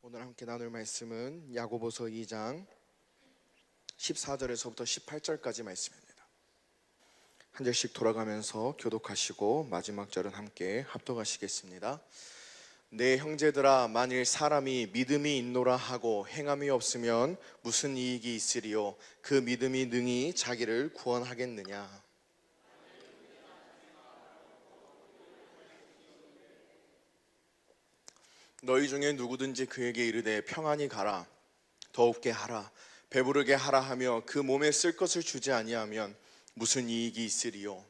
오늘 함께 나눌 말씀은 야고보서 2장 14절에서부터 18절까지 말씀입니다. 한 절씩 돌아가면서 교독하시고 마지막 절은 함께 합독하시겠습니다. 내 형제들아, 만일 사람이 믿음이 있노라 하고 행함이 없으면 무슨 이익이 있으리요? 그 믿음이 능히 자기를 구원하겠느냐? 너희 중에 누구든지 그에게 이르되 평안히 가라, 더웁게 하라, 배부르게 하라 하며 그 몸에 쓸 것을 주지 아니하면 무슨 이익이 있으리요?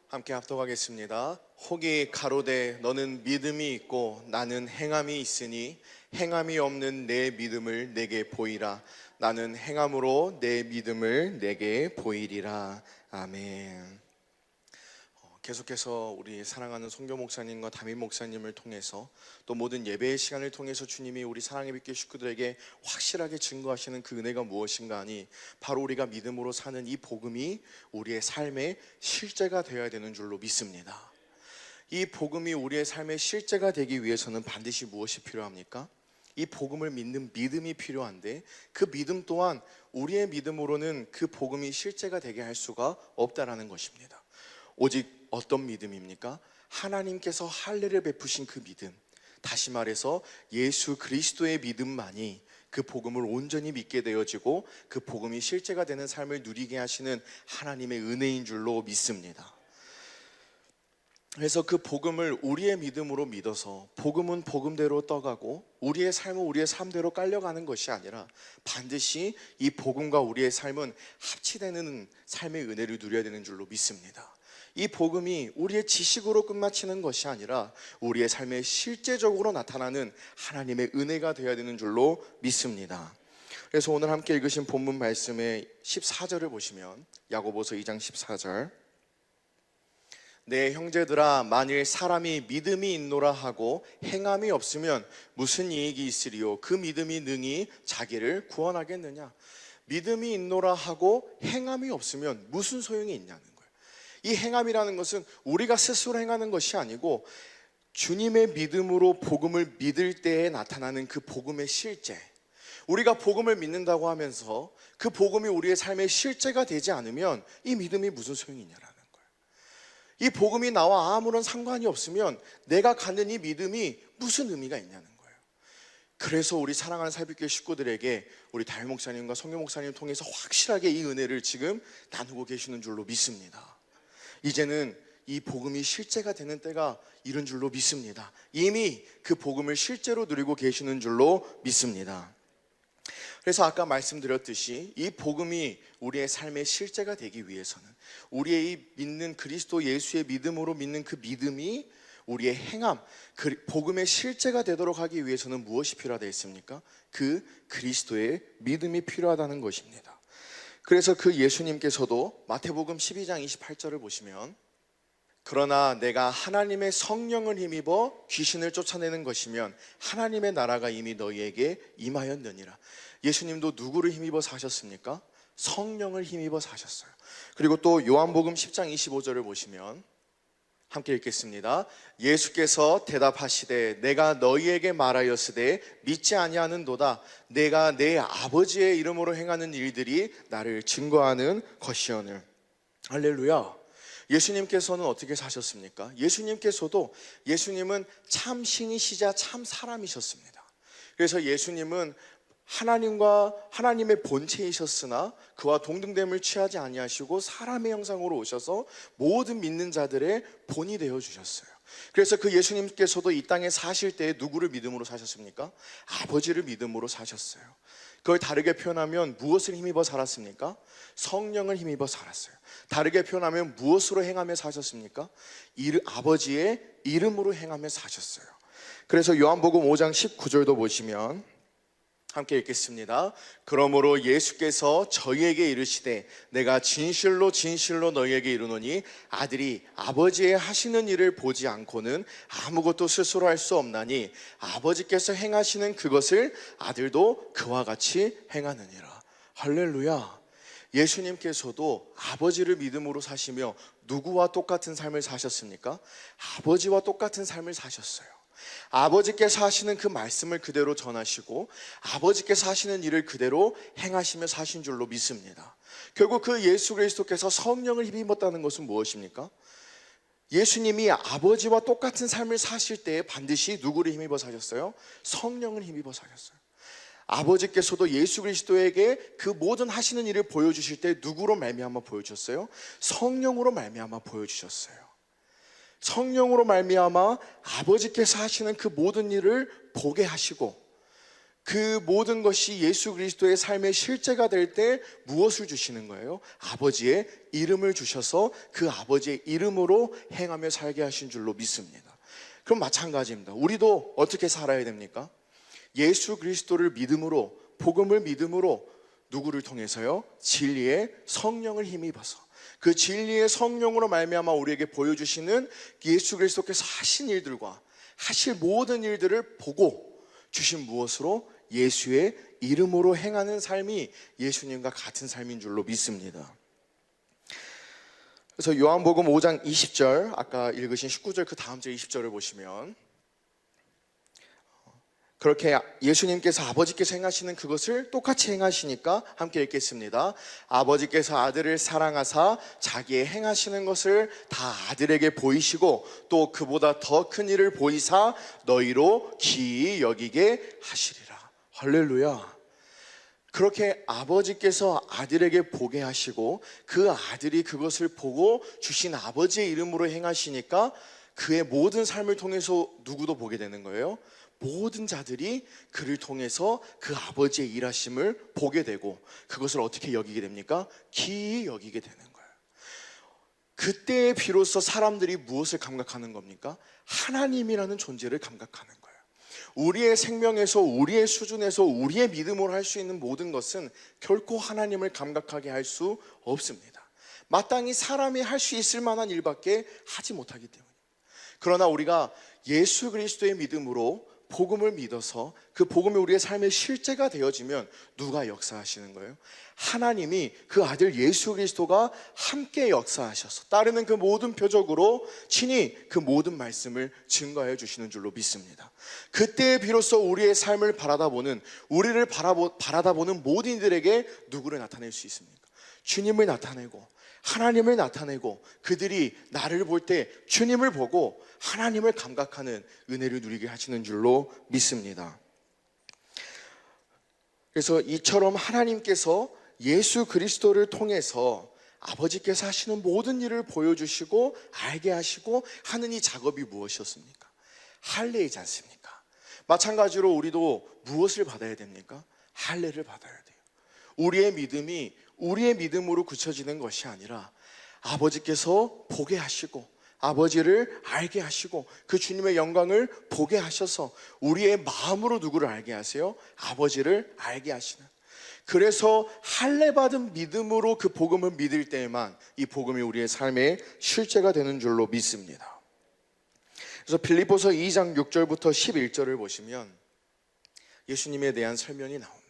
함께 합독하겠습니다. 혹이 가로되 너는 믿음이 있고 나는 행함이 있으니 행함이 없는 내 믿음을 내게 보이라. 나는 행함으로 내 믿음을 내게 보이리라. 아멘. 계속해서 우리 사랑하는 송교 목사님과 담임 목사님을 통해서 또 모든 예배의 시간을 통해서 주님이 우리 사랑의 빛교 식구들에게 확실하게 증거하시는 그 은혜가 무엇인가 하니 바로 우리가 믿음으로 사는 이 복음이 우리의 삶의 실제가 되어야 되는 줄로 믿습니다. 이 복음이 우리의 삶의 실제가 되기 위해서는 반드시 무엇이 필요합니까? 이 복음을 믿는 믿음이 필요한데 그 믿음 또한 우리의 믿음으로는 그 복음이 실제가 되게 할 수가 없다라는 것입니다. 오직 어떤 믿음입니까? 하나님께서 할례를 베푸신 그 믿음, 다시 말해서 예수 그리스도의 믿음만이 그 복음을 온전히 믿게 되어지고 그 복음이 실제가 되는 삶을 누리게 하시는 하나님의 은혜인 줄로 믿습니다. 그래서 그 복음을 우리의 믿음으로 믿어서 복음은 복음대로 떠가고 우리의 삶은 우리의 삶대로 깔려가는 것이 아니라 반드시 이 복음과 우리의 삶은 합치되는 삶의 은혜를 누려야 되는 줄로 믿습니다. 이 복음이 우리의 지식으로 끝마치는 것이 아니라 우리의 삶에 실제적으로 나타나는 하나님의 은혜가 되어야 되는 줄로 믿습니다. 그래서 오늘 함께 읽으신 본문 말씀의 14절을 보시면 야고보서 2장 14절, 내 형제들아, 만일 사람이 믿음이 있노라 하고 행함이 없으면 무슨 이익이 있으리요? 그 믿음이 능히 자기를 구원하겠느냐? 믿음이 있노라 하고 행함이 없으면 무슨 소용이 있냐는 거예요. 이 행함이라는 것은 우리가 스스로 행하는 것이 아니고 주님의 믿음으로 복음을 믿을 때에 나타나는 그 복음의 실제, 우리가 복음을 믿는다고 하면서 그 복음이 우리의 삶의 실제가 되지 않으면 이 믿음이 무슨 소용이 있냐라는 거예요. 이 복음이 나와 아무런 상관이 없으면 내가 갖는 이 믿음이 무슨 의미가 있냐는 거예요. 그래서 우리 사랑하는 살빛교회 식구들에게 우리 담임 목사님과 송교 목사님을 통해서 확실하게 이 은혜를 지금 나누고 계시는 줄로 믿습니다. 이제는 이 복음이 실제가 되는 때가 이른 줄로 믿습니다. 이미 그 복음을 실제로 누리고 계시는 줄로 믿습니다. 그래서 아까 말씀드렸듯이 이 복음이 우리의 삶의 실제가 되기 위해서는 우리의 이 믿는 그리스도 예수의 믿음으로 믿는 그 믿음이 우리의 행함, 그 복음의 실제가 되도록 하기 위해서는 무엇이 필요하다 했습니까? 그 그리스도의 믿음이 필요하다는 것입니다. 그래서 그 예수님께서도 마태복음 12장 28절을 보시면, 그러나 내가 하나님의 성령을 힘입어 귀신을 쫓아내는 것이면 하나님의 나라가 이미 너희에게 임하였느니라. 예수님도 누구를 힘입어 사셨습니까? 성령을 힘입어 사셨어요. 그리고 또 요한복음 10장 25절을 보시면 함께 읽겠습니다. 예수께서 대답하시되 내가 너희에게 말하였으되 믿지 아니하는도다. 내가 내 아버지의 이름으로 행하는 일들이 나를 증거하는 것이오늘. 할렐루야. 예수님께서는 어떻게 사셨습니까? 예수님은 참 신이시자 참 사람이셨습니다. 그래서 예수님은 하나님의 본체이셨으나 그와 동등됨을 취하지 아니하시고 사람의 형상으로 오셔서 모든 믿는 자들의 본이 되어 주셨어요. 그래서 그 예수님께서도 이 땅에 사실 때 누구를 믿음으로 사셨습니까? 아버지를 믿음으로 사셨어요. 그걸 다르게 표현하면 무엇을 힘입어 살았습니까? 성령을 힘입어 살았어요. 다르게 표현하면 무엇으로 행하며 사셨습니까? 아버지의 이름으로 행하며 사셨어요. 그래서 요한복음 5장 19절도 보시면 함께 읽겠습니다. 그러므로 예수께서 저희에게 이르시되 내가 진실로 진실로 너희에게 이르노니 아들이 아버지의 하시는 일을 보지 않고는 아무것도 스스로 할 수 없나니 아버지께서 행하시는 그것을 아들도 그와 같이 행하느니라. 할렐루야. 예수님께서도 아버지를 믿음으로 사시며 누구와 똑같은 삶을 사셨습니까? 아버지와 똑같은 삶을 사셨어요. 아버지께서 하시는 그 말씀을 그대로 전하시고 아버지께서 하시는 일을 그대로 행하시며 사신 줄로 믿습니다. 결국 그 예수 그리스도께서 성령을 힘입었다는 것은 무엇입니까? 예수님이 아버지와 똑같은 삶을 사실 때 반드시 누구를 힘입어 사셨어요? 성령을 힘입어 사셨어요. 아버지께서도 예수 그리스도에게 그 모든 하시는 일을 보여주실 때 누구로 말미암아 보여주셨어요? 성령으로 말미암아 보여주셨어요. 성령으로 말미암아 아버지께서 하시는 그 모든 일을 보게 하시고 그 모든 것이 예수 그리스도의 삶의 실제가 될 때 무엇을 주시는 거예요? 아버지의 이름을 주셔서 그 아버지의 이름으로 행하며 살게 하신 줄로 믿습니다. 그럼 마찬가지입니다. 우리도 어떻게 살아야 됩니까? 예수 그리스도를 믿음으로, 복음을 믿음으로 누구를 통해서요? 진리의 성령을 힘입어서 그 진리의 성령으로 말미암아 우리에게 보여주시는 예수 그리스도께서 하신 일들과 하실 모든 일들을 보고 주신 무엇으로? 예수의 이름으로 행하는 삶이 예수님과 같은 삶인 줄로 믿습니다. 그래서 요한복음 5장 20절, 아까 읽으신 19절 그 다음 절 20절을 보시면 그렇게 예수님께서 아버지께서 행하시는 그것을 똑같이 행하시니까 함께 읽겠습니다. 아버지께서 아들을 사랑하사 자기의 행하시는 것을 다 아들에게 보이시고 또 그보다 더 큰 일을 보이사 너희로 기이 여기게 하시리라. 할렐루야. 그렇게 아버지께서 아들에게 보게 하시고 그 아들이 그것을 보고 주신 아버지의 이름으로 행하시니까 그의 모든 삶을 통해서 누구도 보게 되는 거예요? 모든 자들이 그를 통해서 그 아버지의 일하심을 보게 되고 그것을 어떻게 여기게 됩니까? 기이 여기게 되는 거예요. 그때에 비로소 사람들이 무엇을 감각하는 겁니까? 하나님이라는 존재를 감각하는 거예요. 우리의 생명에서 우리의 수준에서 우리의 믿음으로 할 수 있는 모든 것은 결코 하나님을 감각하게 할 수 없습니다. 마땅히 사람이 할 수 있을 만한 일밖에 하지 못하기 때문입니다. 그러나 우리가 예수 그리스도의 믿음으로 복음을 믿어서 그 복음이 우리의 삶의 실제가 되어지면 누가 역사하시는 거예요? 하나님이 그 아들 예수 그리스도가 함께 역사하셔서 따르는 그 모든 표적으로 친히 그 모든 말씀을 증거해 주시는 줄로 믿습니다. 그때 비로소 우리의 삶을 바라다보는 우리를 바라다보는 모든 이들에게 누구를 나타낼 수 있습니까? 주님을 나타내고 하나님을 나타내고 그들이 나를 볼 때 주님을 보고 하나님을 감각하는 은혜를 누리게 하시는 줄로 믿습니다. 그래서 이처럼 하나님께서 예수 그리스도를 통해서 아버지께서 하시는 모든 일을 보여주시고 알게 하시고 하는 이 작업이 무엇이었습니까? 할례이지 않습니까? 마찬가지로 우리도 무엇을 받아야 됩니까? 할례를 받아야 돼요. 우리의 믿음이 우리의 믿음으로 굳혀지는 것이 아니라 아버지께서 보게 하시고 아버지를 알게 하시고 그 주님의 영광을 보게 하셔서 우리의 마음으로 누구를 알게 하세요? 아버지를 알게 하시는. 그래서 할례받은 믿음으로 그 복음을 믿을 때에만 이 복음이 우리의 삶의 실제가 되는 줄로 믿습니다. 그래서 빌립보서 2장 6절부터 11절을 보시면 예수님에 대한 설명이 나옵니다.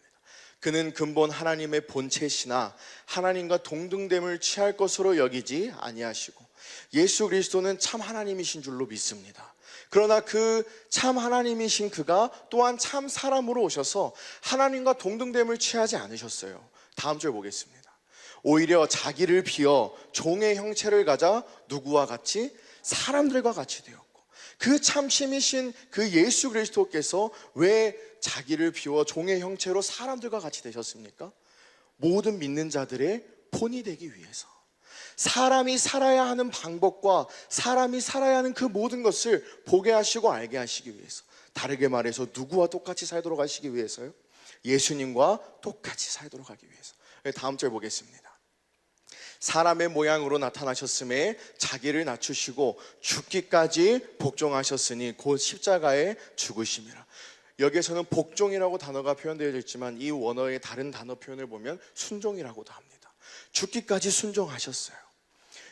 그는 근본 하나님의 본체시나 하나님과 동등됨을 취할 것으로 여기지 아니하시고 예수 그리스도는 참 하나님이신 줄로 믿습니다. 그러나 그 참 하나님이신 그가 또한 참 사람으로 오셔서 하나님과 동등됨을 취하지 않으셨어요. 다음 절 보겠습니다. 오히려 자기를 비어 종의 형체를 가져 누구와 같이? 사람들과 같이 되었고 그 참심이신 그 예수 그리스도께서 왜 자기를 비워 종의 형체로 사람들과 같이 되셨습니까? 모든 믿는 자들의 본이 되기 위해서 사람이 살아야 하는 방법과 사람이 살아야 하는 그 모든 것을 보게 하시고 알게 하시기 위해서 다르게 말해서 누구와 똑같이 살도록 하시기 위해서요? 예수님과 똑같이 살도록 하기 위해서. 다음 절 보겠습니다. 사람의 모양으로 나타나셨음에 자기를 낮추시고 죽기까지 복종하셨으니 곧 십자가에 죽으심이라. 여기에서는 복종이라고 단어가 표현되어 있지만 이 원어의 다른 단어 표현을 보면 순종이라고도 합니다. 죽기까지 순종하셨어요.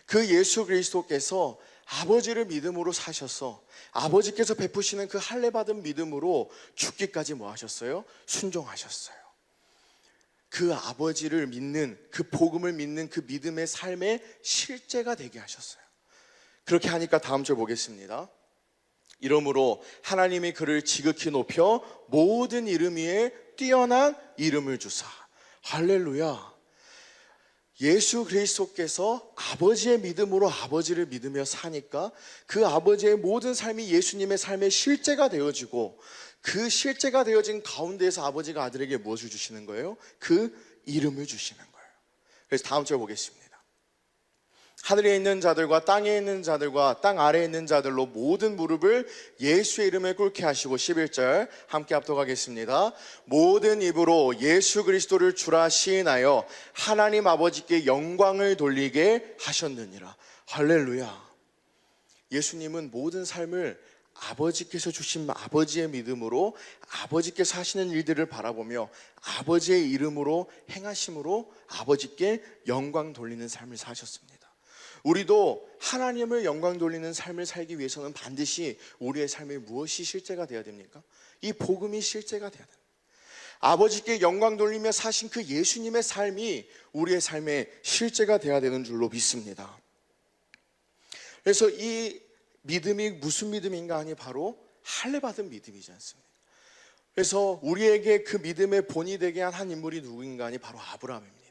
그 예수 그리스도께서 아버지를 믿음으로 사셔서 아버지께서 베푸시는 그 할례 받은 믿음으로 죽기까지 뭐 하셨어요? 순종하셨어요. 그 아버지를 믿는, 그 복음을 믿는 그 믿음의 삶의 실제가 되게 하셨어요. 그렇게 하니까 다음 절 보겠습니다. 이러므로 하나님이 그를 지극히 높여 모든 이름 위에 뛰어난 이름을 주사. 할렐루야. 예수 그리스도께서 아버지의 믿음으로 아버지를 믿으며 사니까 그 아버지의 모든 삶이 예수님의 삶의 실제가 되어지고, 그 실제가 되어진 가운데에서 아버지가 아들에게 무엇을 주시는 거예요? 그 이름을 주시는 거예요. 그래서 다음 절 보겠습니다. 하늘에 있는 자들과 땅에 있는 자들과 땅 아래에 있는 자들로 모든 무릎을 예수의 이름에 꿇게 하시고, 11절 함께 합독하겠습니다. 모든 입으로 예수 그리스도를 주라 시인하여 하나님 아버지께 영광을 돌리게 하셨느니라. 할렐루야. 예수님은 모든 삶을 아버지께서 주신 아버지의 믿음으로 아버지께서 하시는 일들을 바라보며 아버지의 이름으로 행하심으로 아버지께 영광 돌리는 삶을 사셨습니다. 우리도 하나님을 영광 돌리는 삶을 살기 위해서는 반드시 우리의 삶에 무엇이 실제가 되어야 됩니까? 이 복음이 실제가 되어야 됩니다. 아버지께 영광 돌리며 사신 그 예수님의 삶이 우리의 삶의 실제가 되어야 되는 줄로 믿습니다. 그래서 이 믿음이 무슨 믿음인가 하니 바로 할례받은 믿음이지 않습니까? 그래서 우리에게 그 믿음의 본이 되게 한 인물이 누구인가 하니 바로 아브라함입니다.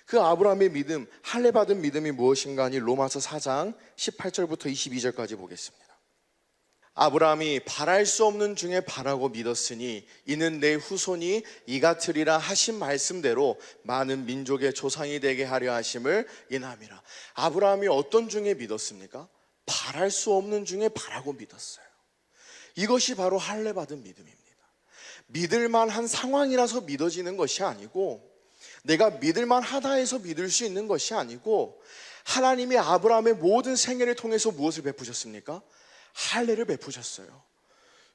그 아브라함의 믿음, 할례받은 믿음이 무엇인가 하니 로마서 4장 18절부터 22절까지 보겠습니다. 아브라함이 바랄 수 없는 중에 바라고 믿었으니 이는 내 후손이 이같으리라 하신 말씀대로 많은 민족의 조상이 되게 하려 하심을 인함이라. 아브라함이 어떤 중에 믿었습니까? 바랄 수 없는 중에 바라고 믿었어요. 이것이 바로 할례받은 믿음입니다. 믿을만한 상황이라서 믿어지는 것이 아니고, 내가 믿을만 하다 해서 믿을 수 있는 것이 아니고, 하나님이 아브라함의 모든 생애를 통해서 무엇을 베푸셨습니까? 할례를 베푸셨어요.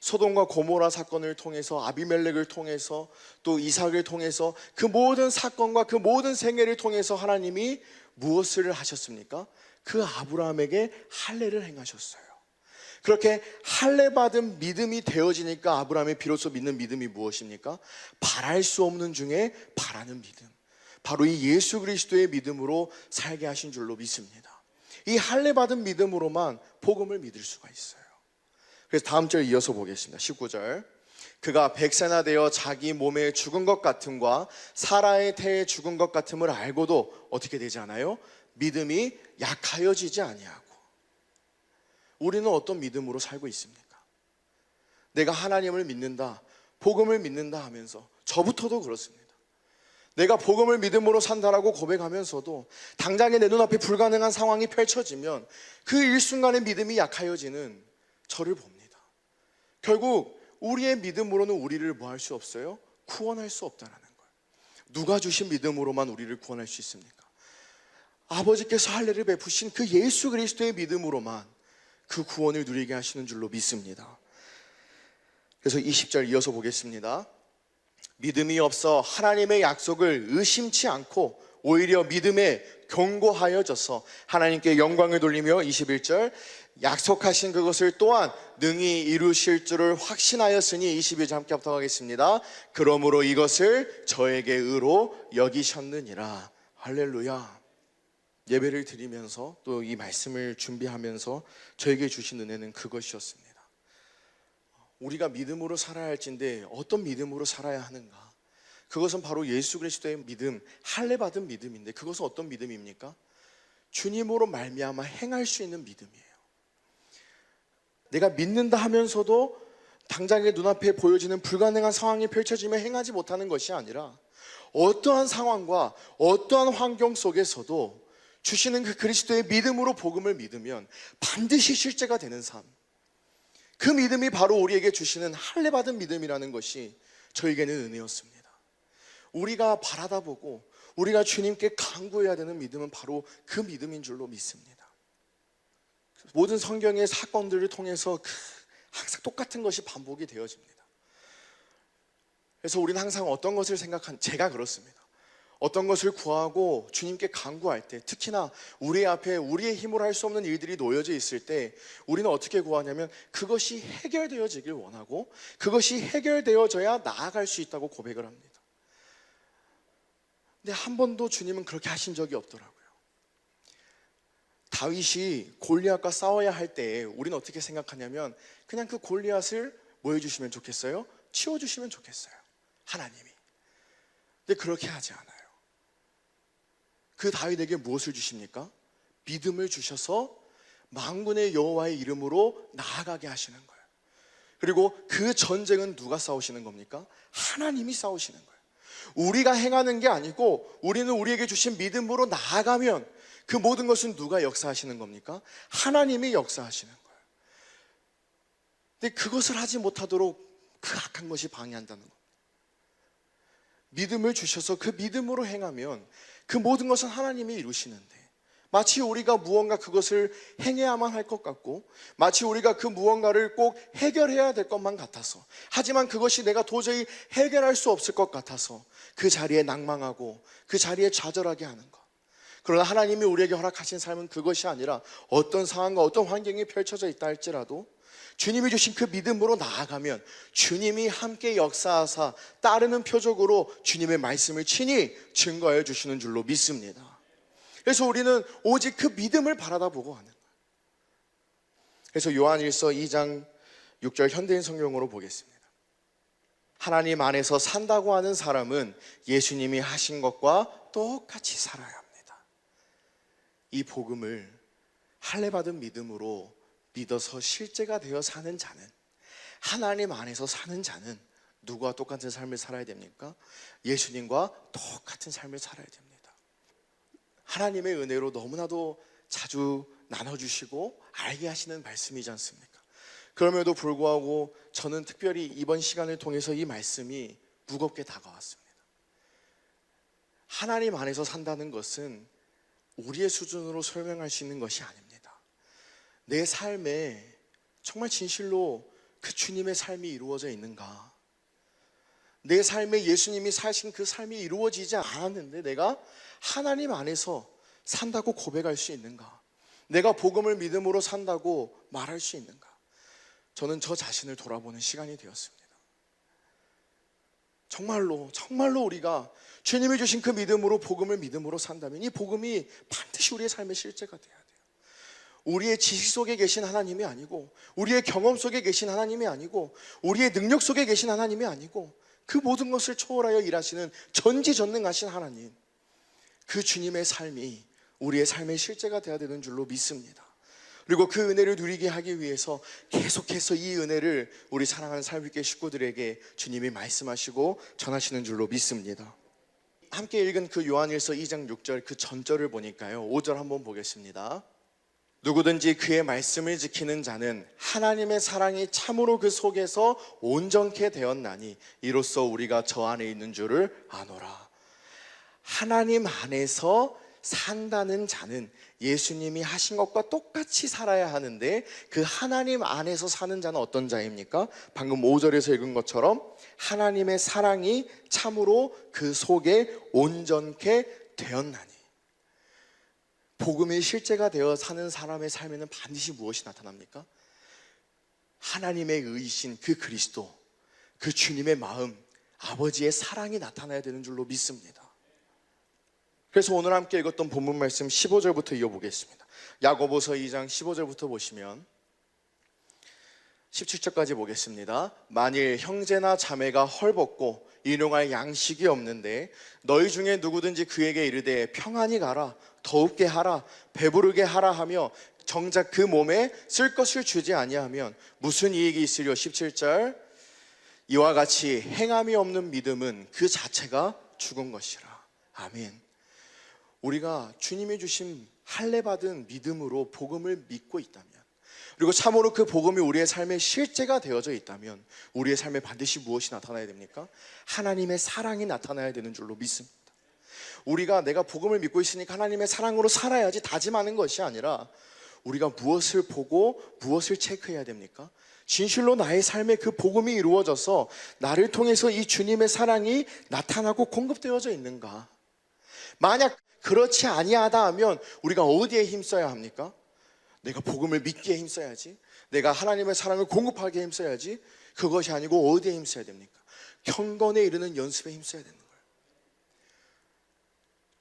소돔과 고모라 사건을 통해서, 아비멜렉을 통해서, 또 이삭을 통해서, 그 모든 사건과 그 모든 생애를 통해서 하나님이 무엇을 하셨습니까? 그 아브라함에게 할례를 행하셨어요. 그렇게 할례받은 믿음이 되어지니까 아브라함이 비로소 믿는 믿음이 무엇입니까? 바랄 수 없는 중에 바라는 믿음, 바로 이 예수 그리스도의 믿음으로 살게 하신 줄로 믿습니다. 이 할례받은 믿음으로만 복음을 믿을 수가 있어요. 그래서 다음 절 이어서 보겠습니다. 19절. 그가 100세나 되어 자기 몸에 죽은 것 같음과 사라의 태에 죽은 것 같음을 알고도 어떻게 되지 않아요? 믿음이 약하여지지 아니하고. 우리는 어떤 믿음으로 살고 있습니까? 내가 하나님을 믿는다, 복음을 믿는다 하면서, 저부터도 그렇습니다. 내가 복음을 믿음으로 산다라고 고백하면서도 당장에 내 눈앞에 불가능한 상황이 펼쳐지면 그 일순간에 믿음이 약하여지는 저를 봅니다. 결국 우리의 믿음으로는 우리를 뭐 할 수 없어요? 구원할 수 없다라는 거예요. 누가 주신 믿음으로만 우리를 구원할 수 있습니까? 아버지께서 할례를 베푸신 그 예수 그리스도의 믿음으로만 그 구원을 누리게 하시는 줄로 믿습니다. 그래서 20절 이어서 보겠습니다. 믿음이 없어 하나님의 약속을 의심치 않고 오히려 믿음에 견고하여져서 하나님께 영광을 돌리며, 21절, 약속하신 그것을 또한 능히 이루실 줄을 확신하였으니, 22절 함께 합독하겠습니다. 그러므로 이것을 저에게 의로 여기셨느니라. 할렐루야. 예배를 드리면서 또 이 말씀을 준비하면서 저에게 주신 은혜는 그것이었습니다. 우리가 믿음으로 살아야 할진데 어떤 믿음으로 살아야 하는가? 그것은 바로 예수 그리스도의 믿음, 할례받은 믿음인데, 그것은 어떤 믿음입니까? 주님으로 말미암아 행할 수 있는 믿음이에요. 내가 믿는다 하면서도 당장의 눈앞에 보여지는 불가능한 상황이 펼쳐지며 행하지 못하는 것이 아니라, 어떠한 상황과 어떠한 환경 속에서도 주시는 그 그리스도의 믿음으로 복음을 믿으면 반드시 실제가 되는 삶, 그 믿음이 바로 우리에게 주시는 할례받은 믿음이라는 것이 저에게는 은혜였습니다. 우리가 바라다 보고 우리가 주님께 간구해야 되는 믿음은 바로 그 믿음인 줄로 믿습니다. 모든 성경의 사건들을 통해서 항상 똑같은 것이 반복이 되어집니다. 그래서 우리는 항상 어떤 것을 제가 그렇습니다. 어떤 것을 구하고 주님께 간구할 때, 특히나 우리 앞에 우리의 힘으로 할 수 없는 일들이 놓여져 있을 때 우리는 어떻게 구하냐면 그것이 해결되어지길 원하고 그것이 해결되어져야 나아갈 수 있다고 고백을 합니다. 근데 한 번도 주님은 그렇게 하신 적이 없더라고요. 다윗이 골리앗과 싸워야 할 때 우리는 어떻게 생각하냐면 그냥 그 골리앗을 뭐 해주시면 좋겠어요? 치워주시면 좋겠어요, 하나님이. 근데 그렇게 하지 않아요. 그 다윗에게 무엇을 주십니까? 믿음을 주셔서 만군의 여호와의 이름으로 나아가게 하시는 거예요. 그리고 그 전쟁은 누가 싸우시는 겁니까? 하나님이 싸우시는 거예요. 우리가 행하는 게 아니고 우리는 우리에게 주신 믿음으로 나아가면 그 모든 것은 누가 역사하시는 겁니까? 하나님이 역사하시는 거예요. 근데 그것을 하지 못하도록 그 악한 것이 방해한다는 겁니다. 믿음을 주셔서 그 믿음으로 행하면 그 모든 것은 하나님이 이루시는데, 마치 우리가 무언가 그것을 행해야만 할 것 같고, 마치 우리가 그 무언가를 꼭 해결해야 될 것만 같아서, 하지만 그것이 내가 도저히 해결할 수 없을 것 같아서 그 자리에 낭망하고 그 자리에 좌절하게 하는 것. 그러나 하나님이 우리에게 허락하신 삶은 그것이 아니라 어떤 상황과 어떤 환경이 펼쳐져 있다 할지라도 주님이 주신 그 믿음으로 나아가면 주님이 함께 역사하사 따르는 표적으로 주님의 말씀을 친히 증거해 주시는 줄로 믿습니다. 그래서 우리는 오직 그 믿음을 바라다보고 하는 거예요. 그래서 요한일서 2장 6절 현대인 성경으로 보겠습니다. 하나님 안에서 산다고 하는 사람은 예수님이 하신 것과 똑같이 살아야 합니다. 이 복음을 할례받은 믿음으로 믿어서 실제가 되어 사는 자는, 하나님 안에서 사는 자는 누구와 똑같은 삶을 살아야 됩니까? 예수님과 똑같은 삶을 살아야 됩니다. 하나님의 은혜로 너무나도 자주 나눠주시고 알게 하시는 말씀이지 않습니까? 그럼에도 불구하고 저는 특별히 이번 시간을 통해서 이 말씀이 무겁게 다가왔습니다. 하나님 안에서 산다는 것은 우리의 수준으로 설명할 수 있는 것이 아닙니다. 내 삶에 정말 진실로 그 주님의 삶이 이루어져 있는가? 내 삶에 예수님이 사신 그 삶이 이루어지지 않았는데 내가 하나님 안에서 산다고 고백할 수 있는가? 내가 복음을 믿음으로 산다고 말할 수 있는가? 저는 저 자신을 돌아보는 시간이 되었습니다. 정말로 우리가 주님이 주신 그 믿음으로, 복음을 믿음으로 산다면 이 복음이 반드시 우리의 삶의 실제가 돼야 돼요. 우리의 지식 속에 계신 하나님이 아니고, 우리의 경험 속에 계신 하나님이 아니고, 우리의 능력 속에 계신 하나님이 아니고, 그 모든 것을 초월하여 일하시는 전지전능하신 하나님, 그 주님의 삶이 우리의 삶의 실제가 돼야 되는 줄로 믿습니다. 그리고 그 은혜를 누리게 하기 위해서 계속해서 이 은혜를 우리 사랑하는 삶있게 식구들에게 주님이 말씀하시고 전하시는 줄로 믿습니다. 함께 읽은 그 요한일서 2장 6절 그 전절을 보니까요, 5절 한번 보겠습니다. 누구든지 그의 말씀을 지키는 자는 하나님의 사랑이 참으로 그 속에서 온전케 되었나니 이로써 우리가 저 안에 있는 줄을 아노라. 하나님 안에서 산다는 자는 예수님이 하신 것과 똑같이 살아야 하는데, 그 하나님 안에서 사는 자는 어떤 자입니까? 방금 5절에서 읽은 것처럼 하나님의 사랑이 참으로 그 속에 온전케 되었나니. 복음의 실제가 되어 사는 사람의 삶에는 반드시 무엇이 나타납니까? 하나님의 의이신 그 그리스도, 그 주님의 마음, 아버지의 사랑이 나타나야 되는 줄로 믿습니다. 그래서 오늘 함께 읽었던 본문 말씀 15절부터 이어보겠습니다. 야고보서 2장 15절부터 보시면 17절까지 보겠습니다. 만일 형제나 자매가 헐벗고 일용할 양식이 없는데 너희 중에 누구든지 그에게 이르되 평안히 가라, 더웁게 하라, 배부르게 하라 하며 정작 그 몸에 쓸 것을 주지 아니하면 무슨 이익이 있으려. 17절 이와 같이 행함이 없는 믿음은 그 자체가 죽은 것이라. 아멘. 우리가 주님이 주신 할례받은 믿음으로 복음을 믿고 있다면, 그리고 참으로 그 복음이 우리의 삶의 실제가 되어져 있다면 우리의 삶에 반드시 무엇이 나타나야 됩니까? 하나님의 사랑이 나타나야 되는 줄로 믿습니다. 우리가 내가 복음을 믿고 있으니까 하나님의 사랑으로 살아야지 다짐하는 것이 아니라, 우리가 무엇을 보고 무엇을 체크해야 됩니까? 진실로 나의 삶에 그 복음이 이루어져서 나를 통해서 이 주님의 사랑이 나타나고 공급되어져 있는가? 만약 그렇지 아니하다 하면 우리가 어디에 힘써야 합니까? 내가 복음을 믿기에 힘써야지, 내가 하나님의 사랑을 공급하기에 힘써야지. 그것이 아니고 어디에 힘써야 됩니까? 경건에 이르는 연습에 힘써야 되는 거예요.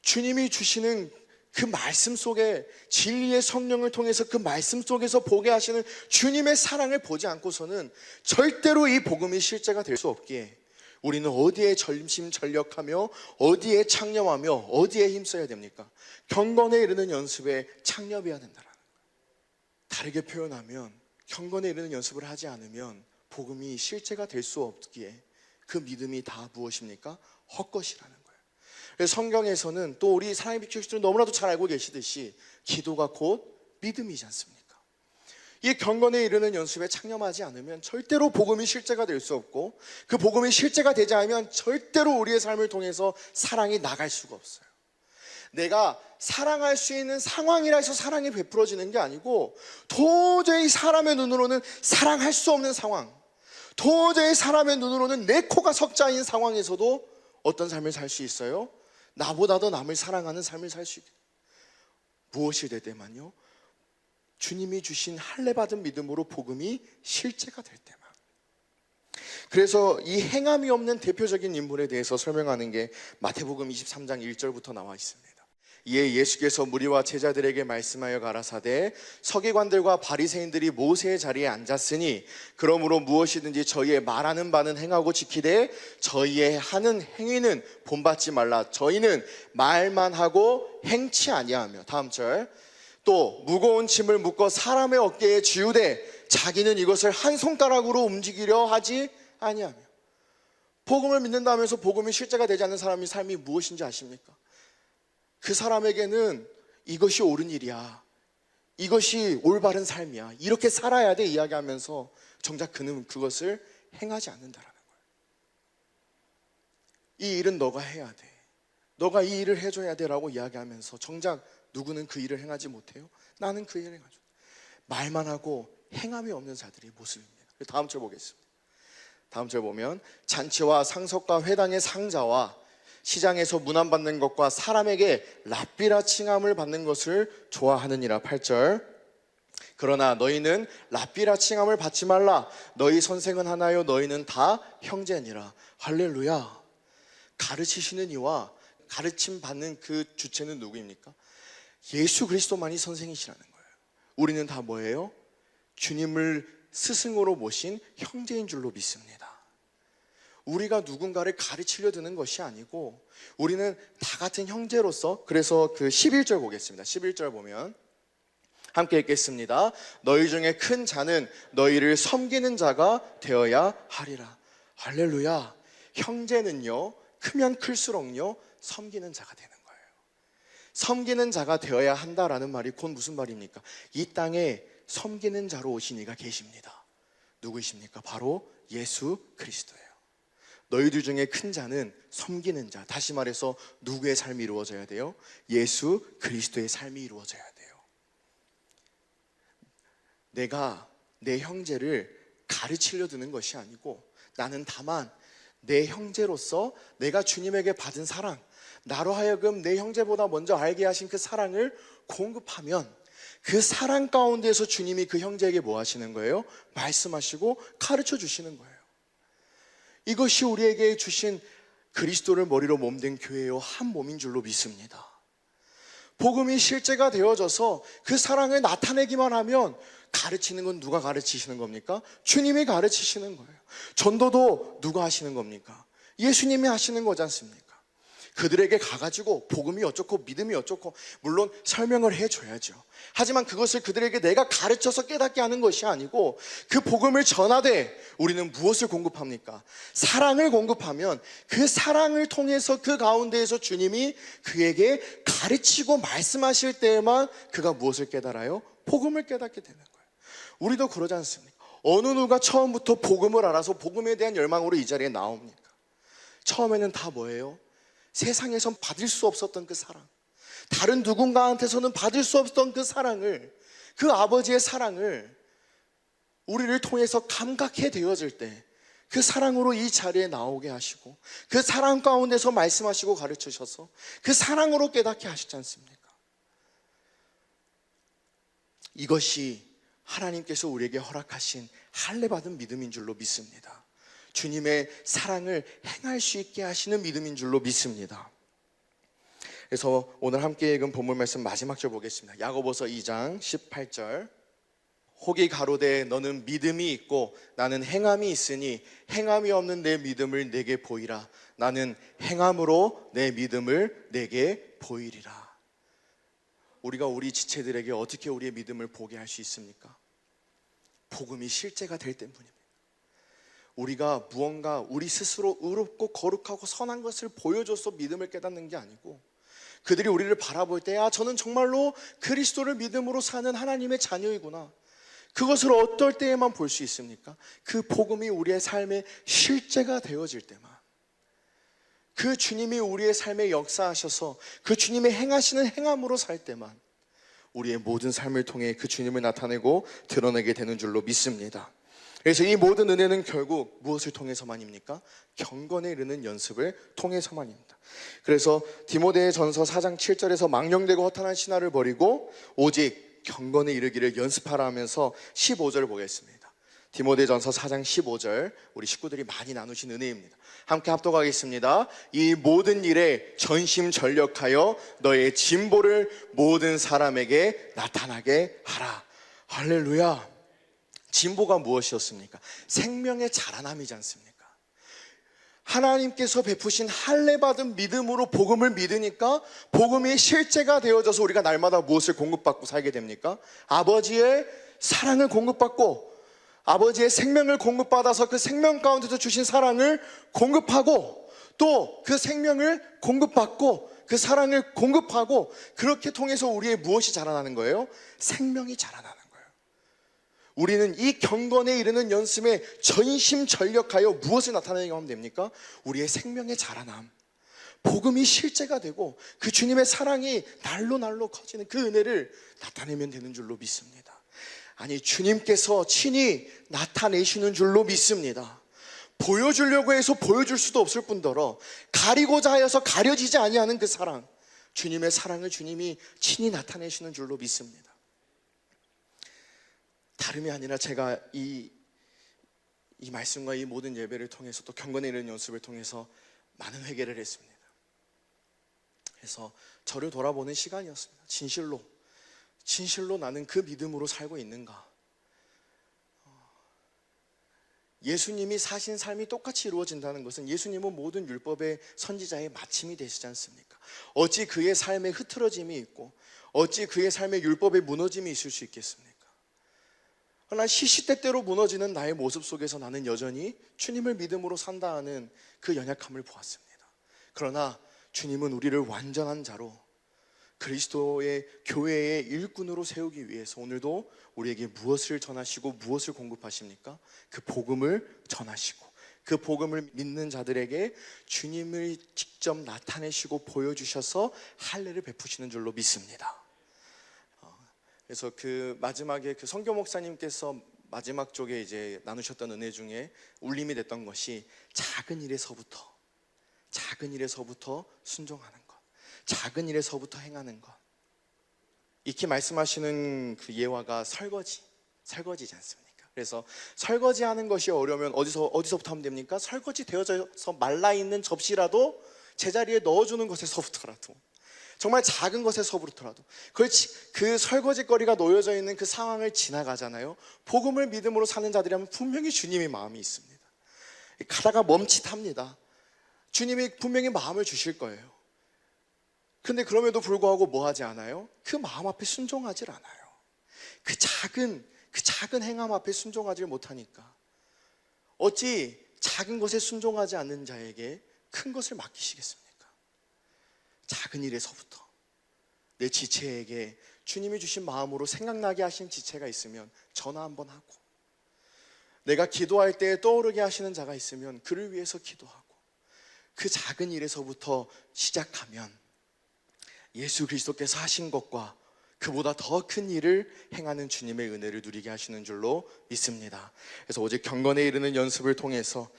주님이 주시는 그 말씀 속에 진리의 성령을 통해서 그 말씀 속에서 보게 하시는 주님의 사랑을 보지 않고서는 절대로 이 복음이 실제가 될 수 없기에 우리는 어디에 전심전력하며 어디에 창념하며 어디에 힘써야 됩니까? 경건에 이르는 연습에 창념해야 된다는 거예요. 다르게 표현하면 경건에 이르는 연습을 하지 않으면 복음이 실제가 될 수 없기에 그 믿음이 다 무엇입니까? 헛것이라는 거예요. 그래서 성경에서는 또 우리 사랑의 비추시들은 너무나도 잘 알고 계시듯이 기도가 곧 믿음이지 않습니까? 이 경건에 이르는 연습에 창념하지 않으면 절대로 복음이 실제가 될 수 없고 그 복음이 실제가 되지 않으면 절대로 우리의 삶을 통해서 사랑이 나갈 수가 없어요. 내가 사랑할 수 있는 상황이라 해서 사랑이 베풀어지는 게 아니고 도저히 사람의 눈으로는 사랑할 수 없는 상황, 도저히 사람의 눈으로는 내 코가 석자인 상황에서도 어떤 삶을 살 수 있어요? 나보다도 남을 사랑하는 삶을 살 수 있게. 무엇이 될 때만요? 주님이 주신 할례받은 믿음으로 복음이 실제가 될 때만. 그래서 이 행함이 없는 대표적인 인물에 대해서 설명하는 게 마태복음 23장 1절부터 나와 있습니다. 이에 예수께서 무리와 제자들에게 말씀하여 가라사대 서기관들과 바리새인들이 모세의 자리에 앉았으니 그러므로 무엇이든지 저희의 말하는 바는 행하고 지키되 저희의 하는 행위는 본받지 말라. 저희는 말만 하고 행치 아니하며. 다음 절. 또 무거운 짐을 묶어 사람의 어깨에 지우되 자기는 이것을 한 손가락으로 움직이려 하지 아니하며. 복음을 믿는다면서 복음이 실제가 되지 않는 사람의 삶이 무엇인지 아십니까? 그 사람에게는 이것이 옳은 일이야, 이것이 올바른 삶이야, 이렇게 살아야 돼 이야기하면서 정작 그는 그것을 행하지 않는다라는 거예요. 이 일은 너가 해야 돼, 너가 이 일을 해줘야 돼 라고 이야기하면서 정작 누구는 그 일을 행하지 못해요? 나는 그 일을 행하죠. 말만 하고 행함이 없는 자들의 모습입니다. 다음 절 보겠습니다. 다음 절 보면 잔치와 상석과 회당의 상자와 시장에서 문안받는 것과 사람에게 랍비라 칭함을 받는 것을 좋아하느니라. 8절. 그러나 너희는 랍비라 칭함을 받지 말라. 너희 선생은 하나요 너희는 다 형제니라. 할렐루야. 가르치시는 이와 가르침 받는 그 주체는 누구입니까? 예수 그리스도만이 선생이시라는 거예요. 우리는 다 뭐예요? 주님을 스승으로 모신 형제인 줄로 믿습니다. 우리가 누군가를 가르치려 드는 것이 아니고 우리는 다 같은 형제로서. 그래서 그 11절 보겠습니다. 11절 보면 함께 읽겠습니다. 너희 중에 큰 자는 너희를 섬기는 자가 되어야 하리라. 할렐루야. 형제는요 크면 클수록요 섬기는 자가 되는 거예요. 섬기는 자가 되어야 한다라는 말이 곧 무슨 말입니까? 이 땅에 섬기는 자로 오신 이가 계십니다. 누구이십니까? 바로 예수 그리스도예요. 너희들 중에 큰 자는 섬기는 자. 다시 말해서 누구의 삶이 이루어져야 돼요? 예수 그리스도의 삶이 이루어져야 돼요. 내가 내 형제를 가르치려 드는 것이 아니고 나는 다만 내 형제로서 내가 주님에게 받은 사랑, 나로 하여금 내 형제보다 먼저 알게 하신 그 사랑을 공급하면 그 사랑 가운데서 주님이 그 형제에게 뭐 하시는 거예요? 말씀하시고 가르쳐 주시는 거예요. 이것이 우리에게 주신 그리스도를 머리로 몸된 교회요 한 몸인 줄로 믿습니다. 복음이 실제가 되어져서 그 사랑을 나타내기만 하면 가르치는 건 누가 가르치시는 겁니까? 주님이 가르치시는 거예요. 전도도 누가 하시는 겁니까? 예수님이 하시는 거지 않습니까? 그들에게 가가지고 복음이 어쩌고 믿음이 어쩌고 물론 설명을 해줘야죠. 하지만 그것을 그들에게 내가 가르쳐서 깨닫게 하는 것이 아니고 그 복음을 전하되 우리는 무엇을 공급합니까? 사랑을 공급하면 그 사랑을 통해서 그 가운데에서 주님이 그에게 가르치고 말씀하실 때에만 그가 무엇을 깨달아요? 복음을 깨닫게 되는 거예요. 우리도 그러지 않습니까? 어느 누가 처음부터 복음을 알아서 복음에 대한 열망으로 이 자리에 나옵니까? 처음에는 다 뭐예요? 세상에선 받을 수 없었던 그 사랑, 다른 누군가한테서는 받을 수 없었던 그 사랑을, 그 아버지의 사랑을 우리를 통해서 감각해 되어질 때 그 사랑으로 이 자리에 나오게 하시고 그 사랑 가운데서 말씀하시고 가르치셔서 그 사랑으로 깨닫게 하시지 않습니까? 이것이 하나님께서 우리에게 허락하신 할례받은 믿음인 줄로 믿습니다. 주님의 사랑을 행할 수 있게 하시는 믿음인 줄로 믿습니다. 그래서 오늘 함께 읽은 본문 말씀 마지막 절 보겠습니다. 야고보서 2장 18절. 혹이 가로되 너는 믿음이 있고 나는 행함이 있으니 행함이 없는 내 믿음을 내게 보이라. 나는 행함으로 내 믿음을 내게 보이리라. 우리가 우리 지체들에게 어떻게 우리의 믿음을 보게 할 수 있습니까? 복음이 실제가 될 때문입니다. 우리가 무언가 우리 스스로 의롭고 거룩하고 선한 것을 보여줘서 믿음을 깨닫는 게 아니고, 그들이 우리를 바라볼 때 저는 정말로 그리스도를 믿음으로 사는 하나님의 자녀이구나, 그것을 어떨 때에만 볼 수 있습니까? 그 복음이 우리의 삶의 실제가 되어질 때만, 그 주님이 우리의 삶에 역사하셔서 그 주님의 행하시는 행함으로 살 때만 우리의 모든 삶을 통해 그 주님을 나타내고 드러내게 되는 줄로 믿습니다. 그래서 이 모든 은혜는 결국 무엇을 통해서만입니까? 경건에 이르는 연습을 통해서만입니다. 그래서 디모데전서 4장 7절에서 망령되고 허탄한 신화를 버리고 오직 경건에 이르기를 연습하라 하면서 15절 보겠습니다. 디모데전서 4장 15절, 우리 식구들이 많이 나누신 은혜입니다. 함께 합독하겠습니다. 이 모든 일에 전심전력하여 너의 진보를 모든 사람에게 나타나게 하라. 할렐루야. 진보가 무엇이었습니까? 생명의 자라남이지 않습니까? 하나님께서 베푸신 할례받은 믿음으로 복음을 믿으니까 복음이 실제가 되어져서 우리가 날마다 무엇을 공급받고 살게 됩니까? 아버지의 사랑을 공급받고, 아버지의 생명을 공급받아서 그 생명 가운데서 주신 사랑을 공급하고, 또 그 생명을 공급받고 그 사랑을 공급하고, 그렇게 통해서 우리의 무엇이 자라나는 거예요? 생명이 자라나는 거예요. 우리는 이 경건에 이르는 연습에 전심전력하여 무엇을 나타내게 하면 됩니까? 우리의 생명의 자라남, 복음이 실제가 되고 그 주님의 사랑이 날로 날로 커지는 그 은혜를 나타내면 되는 줄로 믿습니다. 아니, 주님께서 친히 나타내시는 줄로 믿습니다. 보여주려고 해서 보여줄 수도 없을 뿐더러 가리고자 하여서 가려지지 아니하는 그 사랑, 주님의 사랑을 주님이 친히 나타내시는 줄로 믿습니다. 다름이 아니라 제가 이 말씀과 이 모든 예배를 통해서 또 경건에 이르는 연습을 통해서 많은 회개를 했습니다. 그래서 저를 돌아보는 시간이었습니다. 진실로 나는 그 믿음으로 살고 있는가? 예수님이 사신 삶이 똑같이 이루어진다는 것은 예수님은 모든 율법의 선지자의 마침이 되시지 않습니까? 어찌 그의 삶에 흐트러짐이 있고 어찌 그의 삶에 율법의 무너짐이 있을 수 있겠습니까? 그러나 시시때때로 무너지는 나의 모습 속에서 나는 여전히 주님을 믿음으로 산다 하는 그 연약함을 보았습니다. 그러나 주님은 우리를 완전한 자로 그리스도의 교회의 일꾼으로 세우기 위해서 오늘도 우리에게 무엇을 전하시고 무엇을 공급하십니까? 그 복음을 전하시고 그 복음을 믿는 자들에게 주님을 직접 나타내시고 보여주셔서 할례를 베푸시는 줄로 믿습니다. 그래서 그 마지막에 그 성교 목사님께서 마지막 쪽에 이제 나누셨던 은혜 중에 울림이 됐던 것이 작은 일에서부터 순종하는 것, 작은 일에서부터 행하는 것. 익히 말씀하시는 그 예화가 설거지지 않습니까? 그래서 설거지하는 것이 어려우면 어디서부터 하면 됩니까? 설거지 되어져서 말라있는 접시라도 제자리에 넣어주는 것에서부터라도, 정말 작은 것에서부터라도 그 설거지거리가 놓여져 있는 그 상황을 지나가잖아요. 복음을 믿음으로 사는 자들이라면 분명히 주님의 마음이 있습니다. 가다가 멈칫합니다. 주님이 분명히 마음을 주실 거예요. 근데 그럼에도 불구하고 뭐 하지 않아요? 그 마음 앞에 순종하질 않아요. 그 작은 행함 앞에 순종하지 못하니까 어찌 작은 것에 순종하지 않는 자에게 큰 것을 맡기시겠습니까? 작은 일에서부터 내 지체에게 주님이 주신 마음으로 생각나게 하신 지체가 있으면 전화 한번 하고, 내가 기도할 때 떠오르게 하시는 자가 있으면 그를 위해서 기도하고, 그 작은 일에서부터 시작하면 예수 그리스도께서 하신 것과 그보다 더 큰 일을 행하는 주님의 은혜를 누리게 하시는 줄로 믿습니다. 그래서 오직 경건에 이르는 연습을 통해서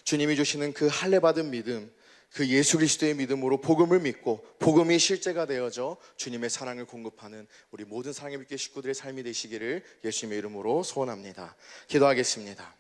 주님이 주시는 그 할례받은 믿음, 그 예수 그리스도의 믿음으로 복음을 믿고 복음이 실제가 되어져 주님의 사랑을 공급하는 우리 모든 사랑의 믿게 식구들의 삶이 되시기를 예수님의 이름으로 소원합니다. 기도하겠습니다.